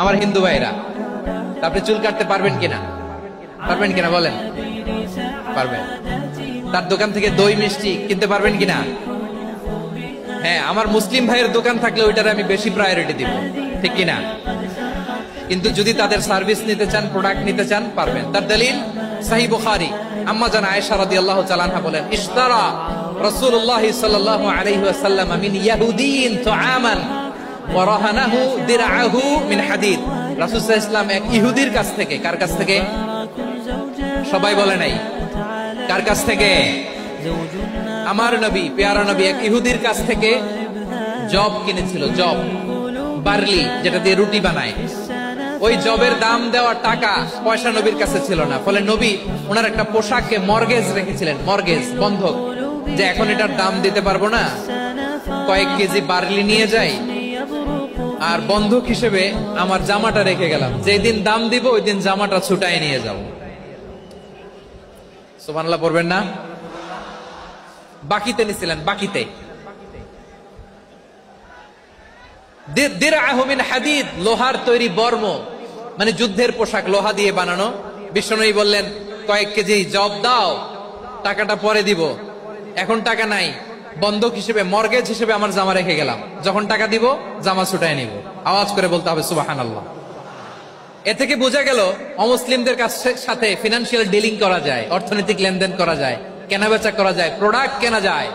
আমার হিন্দু ভাইরা, আপনি চুল কাটতে পারবেন কিনা? পারবেন কিনা বলেন? পারবেন। তার দোকান থেকে দই মিষ্টি কিনতে পারবেন কিনা? হ্যাঁ, আমার মুসলিম ভাইয়ের দোকান থাকলে ওইটারে আমি বেশি প্রায়োরিটি দিব, ঠিক কিনা? কিন্তু যদি তাদের সার্ভিস নিতে চান, প্রোডাক্ট নিতে চান, পারবেন। তার দলিল সহিহ বুখারী, আম্মা জান আয়েশা রাদিয়াল্লাহু তাআলা আনহা বলেন, ইশতারা রাসূলুল্লাহ সাল্লাল্লাহু আলাইহি ওয়াসাল্লাম মিন ইয়াহুদিয়িন তুআমান ওয়া রাহানাহু দিরআহু মিন হাদিদ। রাসূল সাল্লাল্লাহু আলাইহি ওয়াসাল্লাম এক ইহুদির কাছ থেকে, কার কাছ থেকে? সবাই বলে নাই কার কাছ থেকে? আমার নবী, পেয়ারা নবী এক ইহুদির কাছ থেকে জব কিনেছিল। জব, বার্লি, যেটা দিয়ে রুটি বানায়। ওই জবের দাম দেওয়ার টাকা পয়সা নবীর কাছে ছিল না। ফলে নবী ওনার একটা পোশাককে মর্গেজ রেখেছিলেন, মর্গেজ, বন্ধক, যে এখন এটার দাম দিতে পারবো না, কয়েক কেজি বার্লি নিয়ে যাই আর বন্ধক হিসেবে আমার জামাটা রেখে গেলাম, যেদিন দাম দিব ওই দিন জামাটা ছুটাই নিয়ে যাব। সুবহানাল্লাহ পড়বেন না? বাকিতে নিছিলেন, বাকিতে। দিরআহু মিন হাদিদ, লোহার তৈরি বর্ম, মানে যুদ্ধের পোশাক, লোহা দিয়ে বানানো। বিশ্বনবী বললেন, কয়েক কেজি জব দাও, টাকাটা পরে দিব, এখন টাকা নাই, বন্ধক হিসেবে, মর্গেজ হিসেবে আমার জামা রেখে গেলাম, যখন টাকা দিব জামা ছুটায় নিব। আওয়াজ করে বলতে হবে সুবহানাল্লাহ। এ থেকে বোঝা গেল অমুসলিমদের সাথে ফিনান্সিয়াল ডিলিং করা যায়, অর্থনৈতিক লেনদেন করা যায়, কেনাবেচা করা যায়, প্রোডাক্ট কেনা যায়।